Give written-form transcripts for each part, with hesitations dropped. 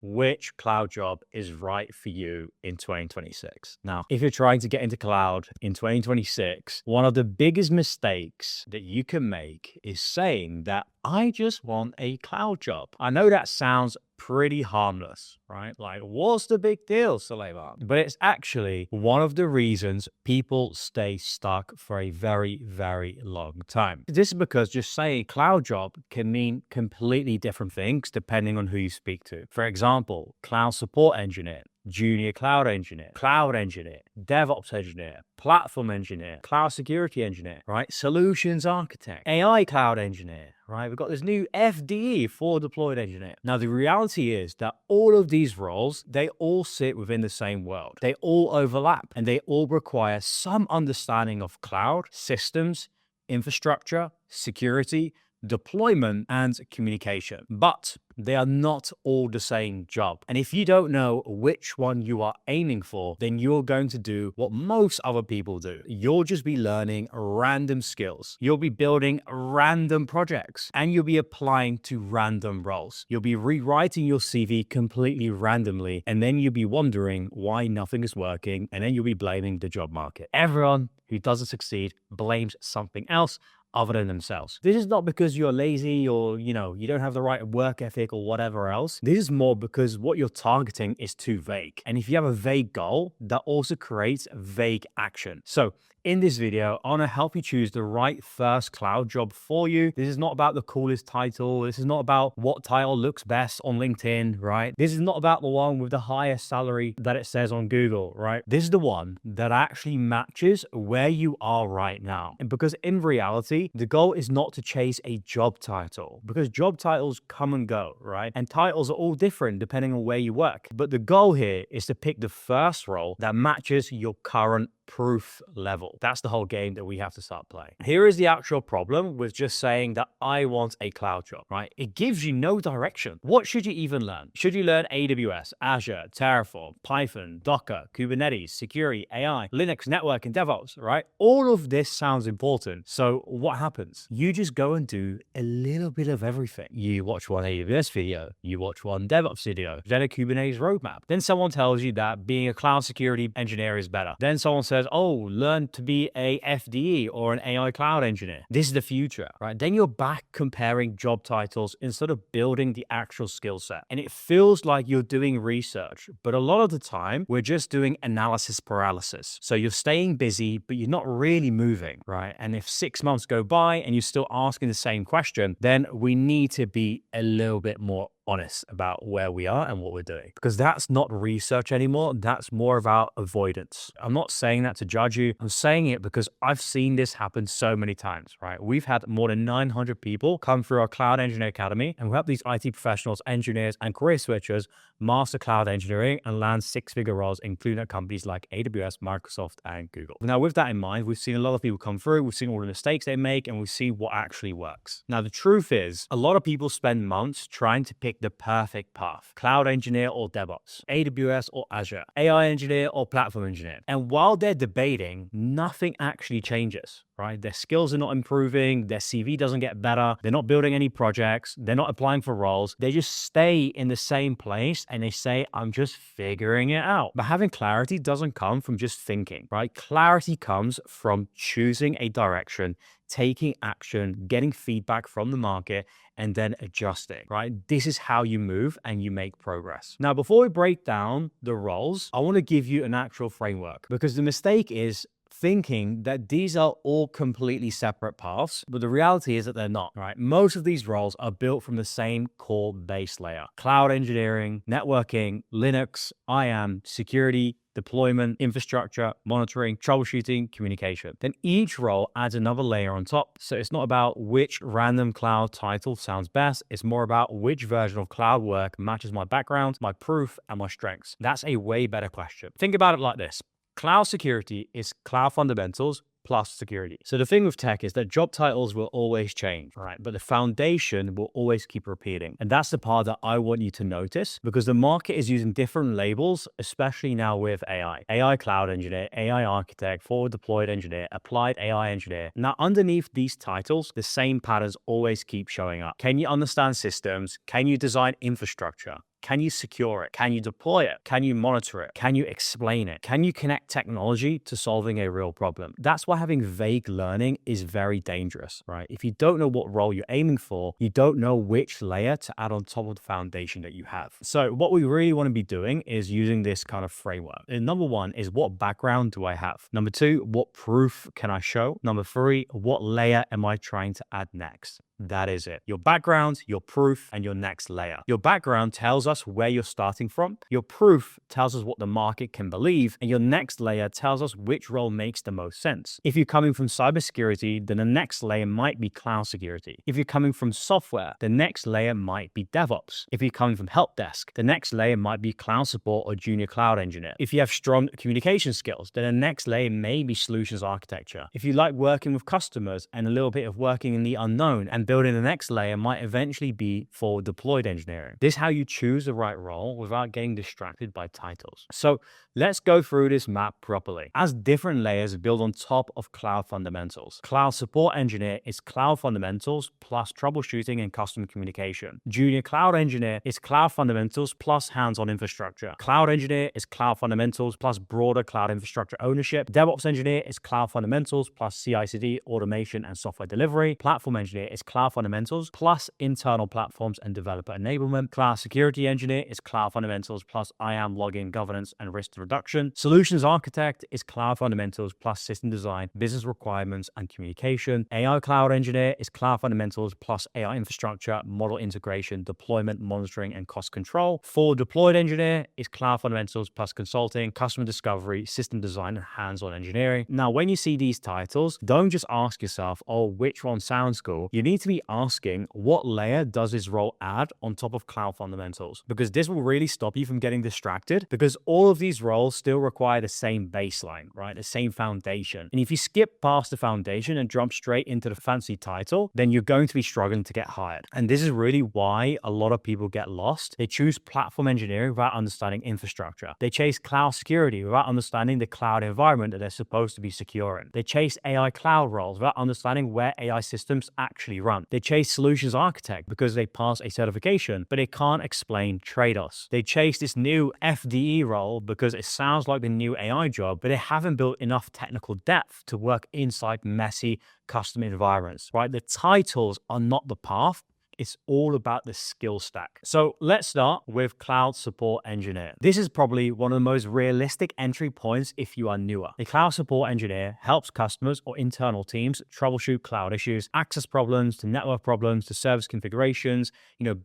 which cloud job is right for you in 2026. Now, if you're trying to get into cloud in 2026, one of the biggest mistakes that you can make is saying that I just want a cloud job. I know that sounds pretty harmless, right? Like, what's the big deal, Suleiman? But it's actually one of the reasons people stay stuck for a very, very long time. This is because just saying cloud job can mean completely different things depending on who you speak to. For example, cloud support engineer, junior cloud engineer, DevOps engineer, platform engineer, cloud security engineer, right? Solutions architect, AI cloud engineer, right? We've got this new FDE, forward deployed engineer. Now, the reality is that all of these roles, they all sit within the same world. They all overlap and they all require some understanding of cloud systems, infrastructure, security, deployment, and communication. But they are not all the same job. And if you don't know which one you are aiming for, then you're going to do what most other people do. You'll just be learning random skills. You'll be building random projects and you'll be applying to random roles. You'll be rewriting your CV completely randomly. And then you'll be wondering why nothing is working. And then you'll be blaming the job market. Everyone who doesn't succeed blames something else other than themselves. This is not because you're lazy or, you don't have the right work ethic or whatever else. This is more because what you're targeting is too vague. And if you have a vague goal, that also creates vague action. So in this video, I want to help you choose the right first cloud job for you. This is not about the coolest title. This is not about what title looks best on LinkedIn, right? This is not about the one with the highest salary that it says on Google, right? This is the one that actually matches where you are right now. And because in reality, the goal is not to chase a job title because job titles come and go, right? And titles are all different depending on where you work. But the goal here is to pick the first role that matches your current proof level. That's the whole game that we have to start playing. Here is the actual problem with just saying that I want a cloud job, right? It gives you no direction. What should you even learn? Should you learn AWS, Azure, Terraform, Python, Docker, Kubernetes, security, AI, Linux, network, and DevOps, right? All of this sounds important. So what happens? You just go and do a little bit of everything. You watch one AWS video, you watch one DevOps video, then a Kubernetes roadmap. Then someone tells you that being a cloud security engineer is better. Then someone says, oh, learn to be a FDE or an AI cloud engineer. This is the future, right? Then you're back comparing job titles instead of building the actual skill set. And it feels like you're doing research, but a lot of the time we're just doing analysis paralysis. So you're staying busy, but you're not really moving, right? And if 6 months go by and you're still asking the same question, then we need to be a little bit more honest about where we are and what we're doing, because that's not research anymore. That's more about avoidance. I'm not saying that to judge you. I'm saying it because I've seen this happen so many times, right? We've had more than 900 people come through our Cloud Engineer Academy, and we help these IT professionals, engineers, and career switchers master cloud engineering and land six-figure roles, including at companies like AWS, Microsoft, and Google. Now, with that in mind, we've seen a lot of people come through, we've seen all the mistakes they make, and we've seen what actually works. Now, the truth is, a lot of people spend months trying to pick the perfect path: cloud engineer or DevOps, AWS or Azure, AI engineer or platform engineer. And while they're debating, nothing actually changes, right? Their skills are not improving, their CV doesn't get better, they're not building any projects, they're not applying for roles, they just stay in the same place and they say, I'm just figuring it out. But having clarity doesn't come from just thinking, right? Clarity comes from choosing a direction, taking action, getting feedback from the market, and then adjusting, right? This is how you move and you make progress. Now, before we break down the roles, I want to give you an actual framework, because the mistake is thinking that these are all completely separate paths, but the reality is that they're not, right? Most of these roles are built from the same core base layer: cloud engineering, networking, Linux, IAM, security, deployment, infrastructure, monitoring, troubleshooting, communication. Then each role adds another layer on top. So it's not about which random cloud title sounds best. It's more about which version of cloud work matches my background, my proof, and my strengths. That's a way better question. Think about it like this. Cloud security is cloud fundamentals plus security. So the thing with tech is that job titles will always change, right? But the foundation will always keep repeating. And that's the part that I want you to notice, because the market is using different labels, especially now with AI. AI cloud engineer, AI architect, forward deployed engineer, applied AI engineer. Now, underneath these titles, the same patterns always keep showing up. Can you understand systems? Can you design infrastructure? Can you secure it? Can you deploy it? Can you monitor it? Can you explain it? Can you connect technology to solving a real problem? That's why having vague learning is very dangerous, right? If you don't know what role you're aiming for, you don't know which layer to add on top of the foundation that you have. So what we really want to be doing is using this kind of framework. And number one is, what background do I have? Number two, what proof can I show? Number three, what layer am I trying to add next? That is it. Your background, your proof, and your next layer. Your background tells us where you're starting from. Your proof tells us what the market can believe. And your next layer tells us which role makes the most sense. If you're coming from cybersecurity, then the next layer might be cloud security. If you're coming from software, the next layer might be DevOps. If you're coming from help desk, the next layer might be cloud support or junior cloud engineer. If you have strong communication skills, then the next layer may be solutions architecture. If you like working with customers and a little bit of working in the unknown, and building the next layer might eventually be for deployed engineering. This is how you choose the right role without getting distracted by titles. So let's go through this map properly. As different layers build on top of cloud fundamentals. Cloud support engineer is cloud fundamentals plus troubleshooting and custom communication. Junior cloud engineer is cloud fundamentals plus hands-on infrastructure. Cloud engineer is cloud fundamentals plus broader cloud infrastructure ownership. DevOps engineer is cloud fundamentals plus CI/CD, automation, and software delivery. Platform engineer is cloud fundamentals plus internal platforms and developer enablement. Cloud security engineer is cloud fundamentals plus IAM, logging, governance, and risk reduction. Solutions architect is cloud fundamentals plus system design, business requirements, and communication. AI cloud engineer is cloud fundamentals plus AI infrastructure, model integration, deployment, monitoring, and cost control. Full deployed engineer is cloud fundamentals plus consulting, customer discovery, system design, and hands-on engineering. Now, when you see these titles, don't just ask yourself, oh, which one sounds cool? You need to be asking, what layer does this role add on top of cloud fundamentals? Because this will really stop you from getting distracted, because all of these roles still require the same baseline, right? The same foundation. And if you skip past the foundation and jump straight into the fancy title, then you're going to be struggling to get hired. And this is really why a lot of people get lost. They choose platform engineering without understanding infrastructure. They chase cloud security without understanding the cloud environment that they're supposed to be securing. They chase AI cloud roles without understanding where AI systems actually run. They chase solutions architect because they pass a certification, but they can't explain trade-offs. They chase this new FDE role because it sounds like the new AI job, but they haven't built enough technical depth to work inside messy custom environments, right? The titles are not the path. It's all about the skill stack. So let's start with cloud support engineer. This is probably one of the most realistic entry points if you are newer. A cloud support engineer helps customers or internal teams troubleshoot cloud issues, access problems to network problems to service configurations,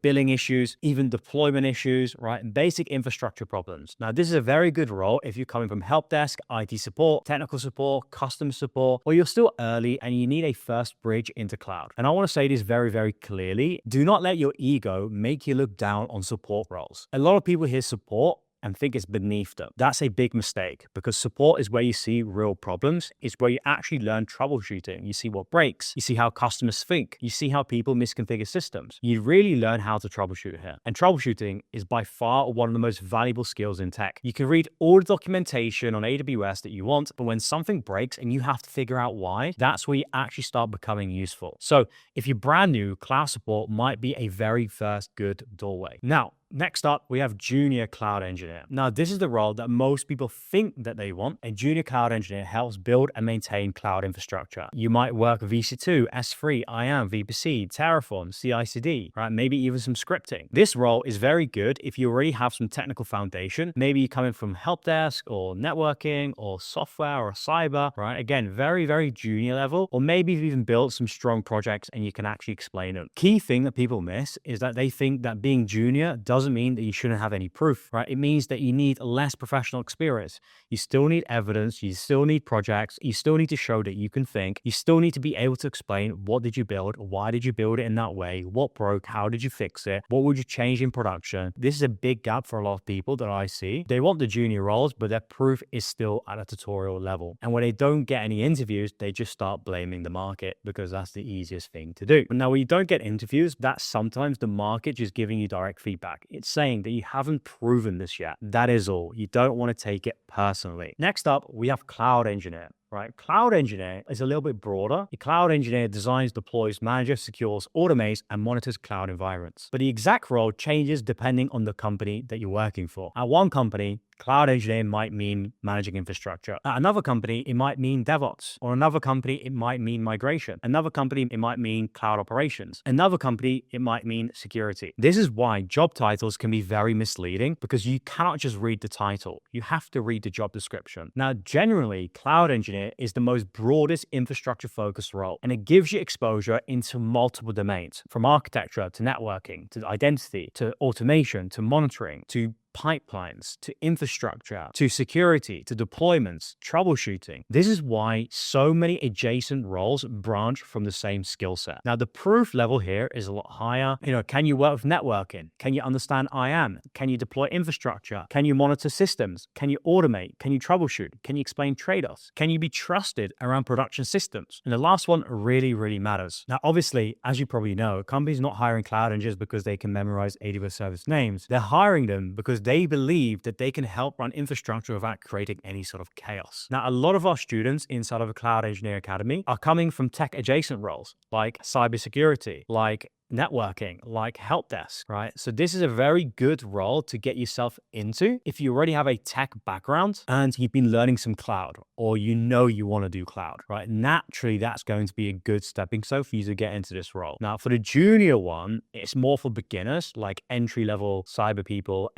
billing issues, even deployment issues, right? And basic infrastructure problems. Now, this is a very good role if you're coming from help desk, IT support, technical support, customer support, or you're still early and you need a first bridge into cloud. And I want to say this very, very clearly. Do not let your ego make you look down on support roles. A lot of people hear support and think it's beneath them. That's a big mistake, because support is where you see real problems. It's where you actually learn troubleshooting. You see what breaks. You see how customers think. You see how people misconfigure systems. You really learn how to troubleshoot here. And troubleshooting is by far one of the most valuable skills in tech. You can read all the documentation on AWS that you want, but when something breaks and you have to figure out why, that's where you actually start becoming useful. So if you're brand new, cloud support might be a very first good doorway. Now, next up, we have junior cloud engineer. Now, this is the role that most people think that they want. A junior cloud engineer helps build and maintain cloud infrastructure. You might work with EC2, S3, IAM, VPC, Terraform, CI/CD, right? Maybe even some scripting. This role is very good if you already have some technical foundation. Maybe you're coming from help desk or networking or software or cyber, right? Again, very, very junior level. Or maybe you've even built some strong projects and you can actually explain them. Key thing that people miss is that they think that being junior doesn't mean that you shouldn't have any proof, right? It means that you need less professional experience. You still need evidence. You still need projects. You still need to show that you can think. You still need to be able to explain, what did you build? Why did you build it in that way? What broke? How did you fix it? What would you change in production? This is a big gap for a lot of people that I see. They want the junior roles, but their proof is still at a tutorial level. And when they don't get any interviews, they just start blaming the market, because that's the easiest thing to do. Now, when you don't get interviews, that's sometimes the market just giving you direct feedback. It's saying that you haven't proven this yet. That is all. You don't want to take it personally. Next up, we have cloud engineer. right? Cloud engineer is a little bit broader. A cloud engineer designs, deploys, manages, secures, automates, and monitors cloud environments. But the exact role changes depending on the company that you're working for. At one company, cloud engineer might mean managing infrastructure. At another company, it might mean DevOps. Or another company, it might mean migration. Another company, it might mean cloud operations. Another company, it might mean security. This is why job titles can be very misleading, because you cannot just read the title. You have to read the job description. Now, generally, cloud engineer is the most broadest infrastructure-focused role, and it gives you exposure into multiple domains, from architecture to networking, to identity, to automation, to monitoring, to pipelines, to infrastructure, to security, to deployments, troubleshooting. This is why so many adjacent roles branch from the same skill set. Now, the proof level here is a lot higher. Can you work with networking? Can you understand IAM? Can you deploy infrastructure? Can you monitor systems? Can you automate? Can you troubleshoot? Can you explain trade-offs? Can you be trusted around production systems? And the last one really, really matters. Now, obviously, as you probably know, companies not hiring cloud engineers because they can memorize AWS service names. They're hiring them because they believe that they can help run infrastructure without creating any sort of chaos. Now, a lot of our students inside of a Cloud Engineering Academy are coming from tech adjacent roles like cybersecurity, like networking, like help desk, right? So this is a very good role to get yourself into if you already have a tech background and you've been learning some cloud, or you want to do cloud, right? Naturally, that's going to be a good stepping stone for you to get into this role. Now, for the junior one, it's more for beginners, like entry-level cyber people,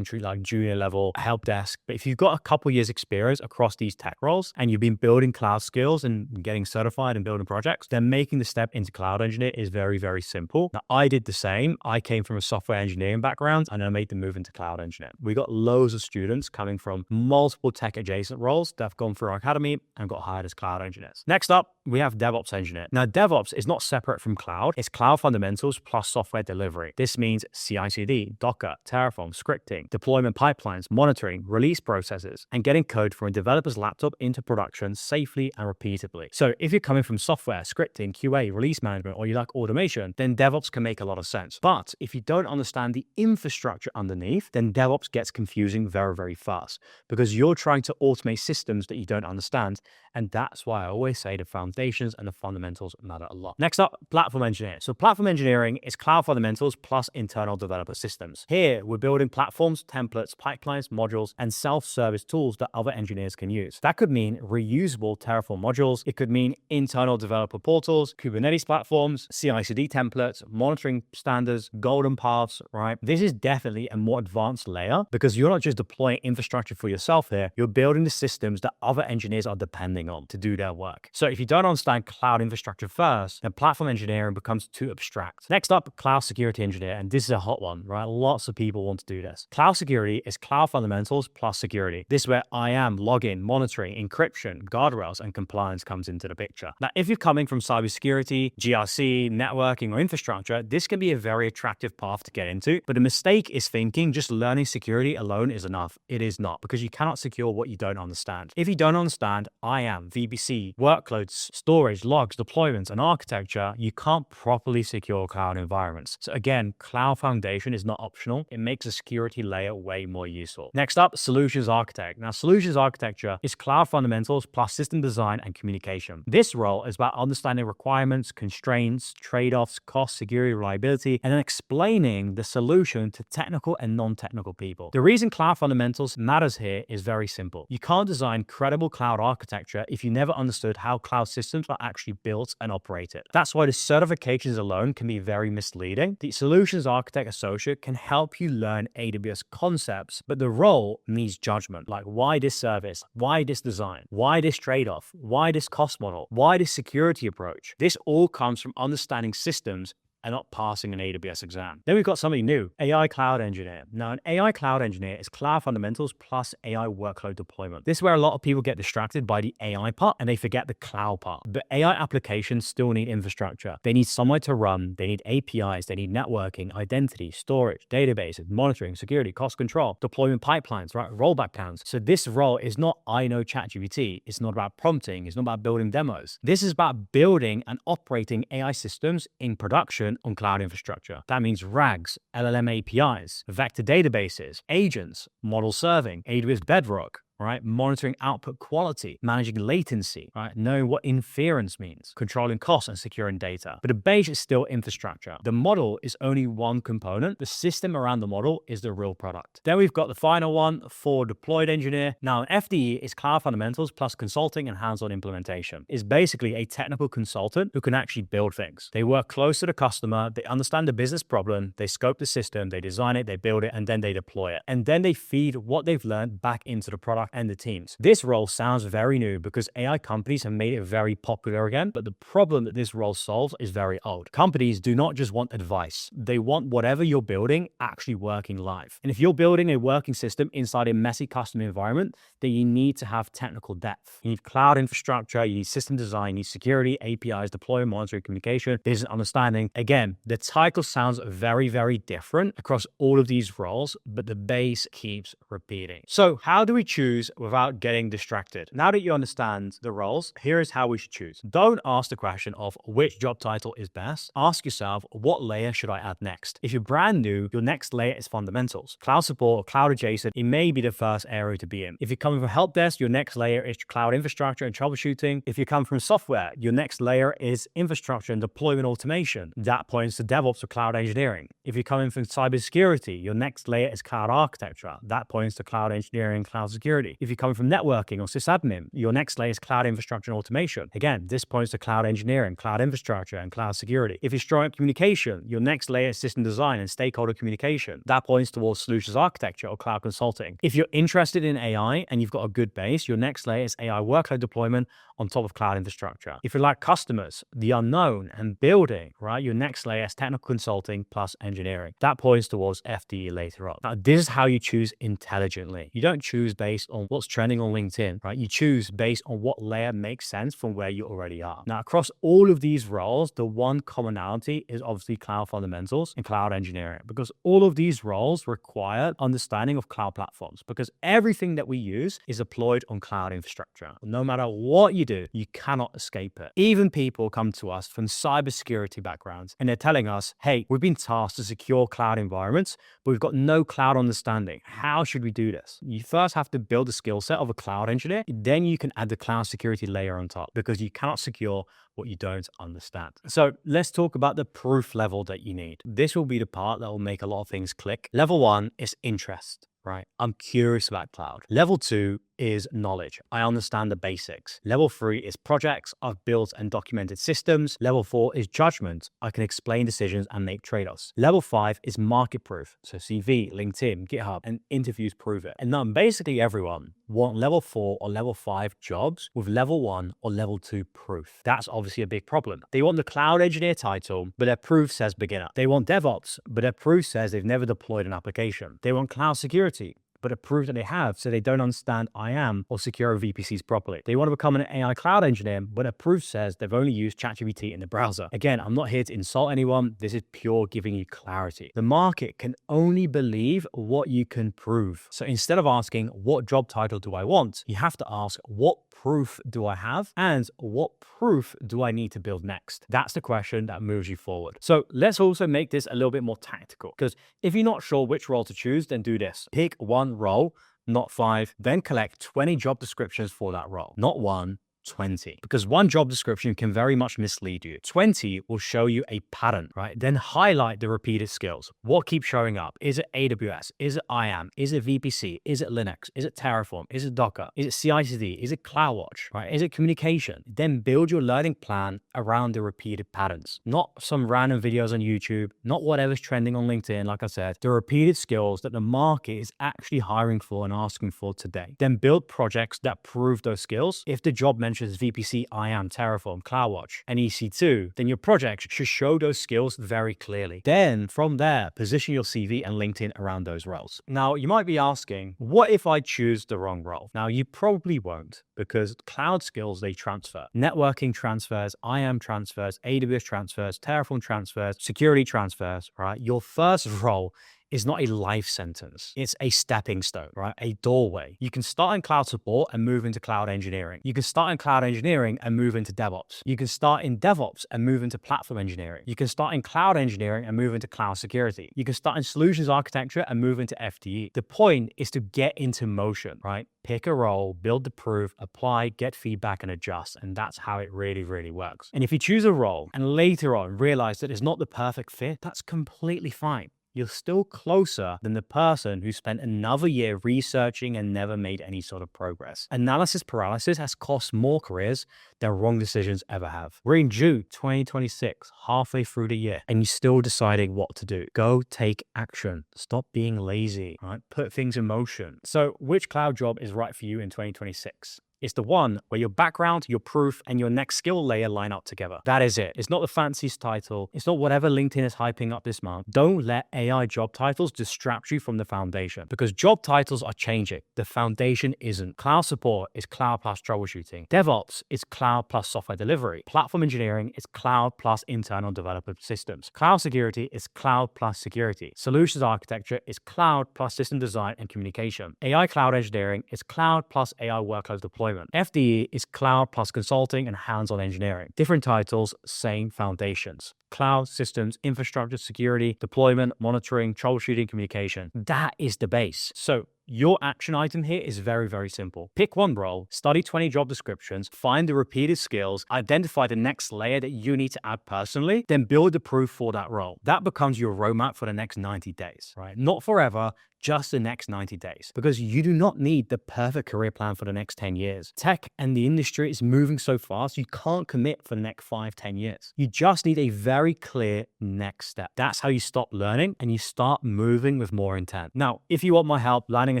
junior-level help desk. But if you've got a couple years experience across these tech roles and you've been building cloud skills and getting certified and building projects, then making the step into cloud engineer is very, very simple. Now, I did the same. I came from a software engineering background and I made the move into cloud engineer. We got loads of students coming from multiple tech adjacent roles that have gone through our academy and got hired as cloud engineers. Next up, we have DevOps engineer. Now, DevOps is not separate from cloud. It's cloud fundamentals plus software delivery. This means CI/CD, Docker, Terraform, scripting, deployment pipelines, monitoring, release processes, and getting code from a developer's laptop into production safely and repeatably. So if you're coming from software, scripting, QA, release management, or you like automation, then DevOps can make a lot of sense. But if you don't understand the infrastructure underneath, then DevOps gets confusing very, very fast, because you're trying to automate systems that you don't understand. And that's why I always say the foundations and the fundamentals matter a lot. Next up, platform engineer. So platform engineering is cloud fundamentals plus internal developer systems. Here, we're building platforms, templates, pipelines, modules, and self-service tools that other engineers can use. That could mean reusable Terraform modules. It could mean internal developer portals, Kubernetes platforms, CI/CD templates, monitoring standards, golden paths, right? This is definitely a more advanced layer, because you're not just deploying infrastructure for yourself here, you're building the systems that other engineers are depending on to do their work. So if you don't understand cloud infrastructure first, then platform engineering becomes too abstract. Next up, cloud security engineer, and this is a hot one, right? Lots of people want to do this. Cloud security is cloud fundamentals plus security. This is where IAM, login, monitoring, encryption, guardrails, and compliance comes into the picture. Now, if you're coming from cybersecurity, GRC, networking, or infrastructure, this can be a very attractive path to get into. But the mistake is thinking just learning security alone is enough. It is not, because you cannot secure what you don't understand. If you don't understand IAM, VPC, workloads, storage, logs, deployments, and architecture, you can't properly secure cloud environments. So again, cloud foundation is not optional. It makes a security layer way more useful. Next up, solutions architect. Now, solutions architecture is cloud fundamentals plus system design and communication. This role is about understanding requirements, constraints, trade-offs, cost, security, reliability, and then explaining the solution to technical and non-technical people. The reason cloud fundamentals matters here is very simple. You can't design credible cloud architecture if you never understood how cloud systems are actually built and operated. That's why the certifications alone can be very misleading. The Solutions Architect Associate can help you learn AWS concepts, but the role needs judgment, like why this service, why this design, why this trade-off, why this cost model, why this security approach. This all comes from understanding systems and not passing an AWS exam. Then we've got something new, AI Cloud Engineer. Now, an AI Cloud Engineer is cloud fundamentals plus AI workload deployment. This is where a lot of people get distracted by the AI part and they forget the cloud part. But AI applications still need infrastructure. They need somewhere to run, they need APIs, they need networking, identity, storage, databases, monitoring, security, cost control, deployment pipelines, right? Rollback plans. So this role is not I know ChatGPT. It's not about prompting. It's not about building demos. This is about building and operating AI systems in production on cloud infrastructure. That means RAGs, LLM APIs, vector databases, agents, model serving, AWS Bedrock, right? Monitoring output quality, managing latency, right? Knowing what inference means, controlling costs and securing data. But the base is still infrastructure. The model is only one component. The system around the model is the real product. Then we've got the final one, for deployed engineer. Now, an FDE is cloud fundamentals plus consulting and hands-on implementation. It's basically a technical consultant who can actually build things. They work close to the customer, they understand the business problem, they scope the system, they design it, they build it, and then they deploy it. And then they feed what they've learned back into the product and the teams. This role sounds very new because AI companies have made it very popular again, but the problem that this role solves is very old. Companies do not just want advice. They want whatever you're building actually working live. And if you're building a working system inside a messy custom environment, then you need to have technical depth. You need cloud infrastructure, you need system design, you need security, APIs, deployment, monitoring, communication, business understanding. Again, the title sounds very, very different across all of these roles, but the base keeps repeating. So how do we choose without getting distracted? Now that you understand the roles, here is how we should choose. Don't ask the question of which job title is best. Ask yourself, what layer should I add next? If you're brand new, your next layer is fundamentals. Cloud support or cloud adjacent, it may be the first area to be in. If you're coming from help desk, your next layer is cloud infrastructure and troubleshooting. If you come from software, your next layer is infrastructure and deployment automation. That points to DevOps or cloud engineering. If you're coming from cybersecurity, your next layer is cloud architecture. That points to cloud engineering, cloud security. If you're coming from networking or sysadmin, your next layer is cloud infrastructure and automation. Again, this points to cloud engineering, cloud infrastructure, and cloud security. If you're strong at communication, your next layer is system design and stakeholder communication. That points towards solutions architecture or cloud consulting. If you're interested in AI and you've got a good base, your next layer is AI workload deployment on top of cloud infrastructure. If you like customers, the unknown, and building, right, your next layer is technical consulting plus engineering. That points towards FDE later on. Now, this is how you choose intelligently. You don't choose based on what's trending on LinkedIn, right? You choose based on what layer makes sense from where you already are. Now, across all of these roles, the one commonality is obviously cloud fundamentals and cloud engineering, because all of these roles require understanding of cloud platforms, because everything that we use is deployed on cloud infrastructure. No matter what you do, you cannot escape it. Even people come to us from cybersecurity backgrounds and they're telling us, hey, we've been tasked to secure cloud environments, but we've got no cloud understanding. How should we do this? You first have to build the skill set of a cloud engineer. Then you can add the cloud security layer on top, because you cannot secure what you don't understand. So let's talk about the proof level that you need. This will be the part that will make a lot of things click. Level 1 is interest, right? I'm curious about cloud. Level 2 is knowledge. I understand the basics. Level 3 is projects. I've built and documented systems. Level 4 is judgment. I can explain decisions and make trade-offs. Level 5 is market proof. So CV, LinkedIn, GitHub, and interviews prove it. And now basically everyone want level 4 or level 5 jobs with level 1 or level 2 proof. That's obviously a big problem. They want the cloud engineer title, but their proof says beginner. They want DevOps, but their proof says they've never deployed an application. They want cloud security, but a proof that they have, so they don't understand IAM or secure VPCs properly. They want to become an AI cloud engineer, but a proof says they've only used ChatGPT in the browser. Again, I'm not here to insult anyone. This is pure giving you clarity. The market can only believe what you can prove. So instead of asking, what job title do I want? You have to ask, what proof do I have? And what proof do I need to build next? That's the question that moves you forward. So let's also make this a little bit more tactical, because if you're not sure which role to choose, then do this. Pick one role, not 5, then collect 20 job descriptions for that role. Not 1, 20, because one job description can very much mislead you. 20 will show you a pattern, right? Then highlight the repeated skills. What keeps showing up? Is it AWS? Is it IAM? Is it VPC? Is it Linux? Is it Terraform? Is it Docker? Is it CI/CD? Is it CloudWatch, right? Is it communication? Then build your learning plan around the repeated patterns, not some random videos on YouTube, not whatever's trending on LinkedIn. Like I said, the repeated skills that the market is actually hiring for and asking for today. Then build projects that prove those skills. If the job mentions VPC, IAM, Terraform, CloudWatch, and EC2, then your project should show those skills very clearly. Then from there, position your CV and LinkedIn around those roles. Now, you might be asking, what if I choose the wrong role? Now, you probably won't, because cloud skills, they transfer. Networking transfers, IAM transfers, AWS transfers, Terraform transfers, security transfers, right? Your first role is not a life sentence. It's a stepping stone, right? A doorway. You can start in cloud support and move into cloud engineering. You can start in cloud engineering and move into DevOps. You can start in DevOps and move into platform engineering. You can start in cloud engineering and move into cloud security. You can start in solutions architecture and move into FDE. The point is to get into motion, right? pick a role, build the proof, apply, get feedback, and adjust. And that's how it really, really works. And if you choose a role and later on realize that it's not the perfect fit, that's completely fine. You're still closer than the person who spent another year researching and never made any sort of progress. Analysis paralysis has cost more careers than wrong decisions ever have. We're in June 2026, halfway through the year, and you're still deciding what to do. Go take action. Stop being lazy, right? Put things in motion. So which cloud job is right for you in 2026? It's the one where your background, your proof, and your next skill layer line up together. That is it. It's not the fanciest title. It's not whatever LinkedIn is hyping up this month. Don't let AI job titles distract you from the foundation, because job titles are changing. The foundation isn't. Cloud support is cloud plus troubleshooting. DevOps is cloud plus software delivery. Platform engineering is cloud plus internal developer systems. Cloud security is cloud plus security. Solutions architecture is cloud plus system design and communication. AI cloud engineering is cloud plus AI workload deployment. FDE is cloud plus consulting and hands-on engineering. Different titles, same foundations. Cloud systems, infrastructure, security, deployment, monitoring, troubleshooting, communication. That is the base. So your action item here is very, very simple. Pick one role, study 20 job descriptions, find the repeated skills, identify the next layer that you need to add personally, then build the proof for that role. That becomes your roadmap for the next 90 days, right? Not forever, just the next 90 days, because you do not need the perfect career plan for the next 10 years. Tech and the industry is moving so fast, you can't commit for the next 5-10 years. You just need a very clear next step. That's how you stop learning and you start moving with more intent. Now, if you want my help landing a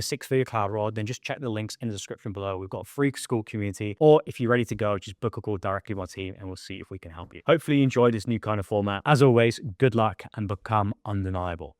6-figure cloud role, then just check the links in the description below. We've got a free school community, or if you're ready to go, just book a call directly with my team and we'll see if we can help you. Hopefully you enjoyed this new kind of format. As always, good luck and become undeniable.